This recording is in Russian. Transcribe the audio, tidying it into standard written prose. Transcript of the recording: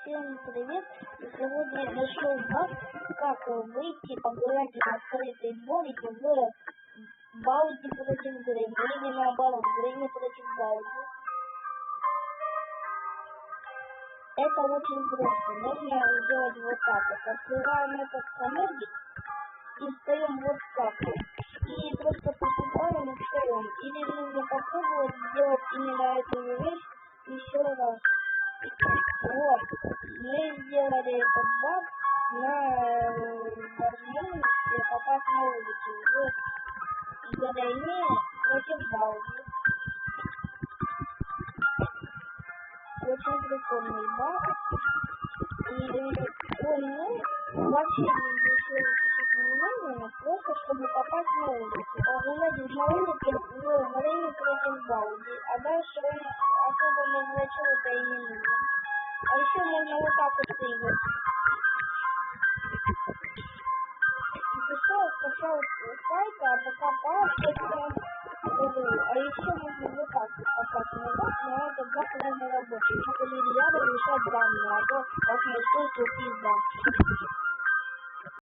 Всем привет! И сегодня я нашел баг, как выйти погулять на открытый дворик в Балди против Грейни, или наоборот, Грейни против Балди. Это очень просто. Можно сделать вот так вот. Открываем этот комодик и встаем вот так вот. И просто поступаем и встаем. Или нужно попробовать сделать именно эту вещь еще раз. Вот, мы сделали этот баг на возможности попасть на улицу в Грейни против Балди. Очень прикольный баг. И он, вообще ничего сейчас не нужно, просто чтобы попасть на улицу. Погулять на улице в Грейни против Балди. А дальше он особо ни для чего-то и не нужен. А еще можно вот так вот прыгать. Написал, скачал с сайта, а пока паспорт. А еще можно вот так вот попасть назад, но это баг не рабочий. Если нельзя решать данные, а то как мы что пизда.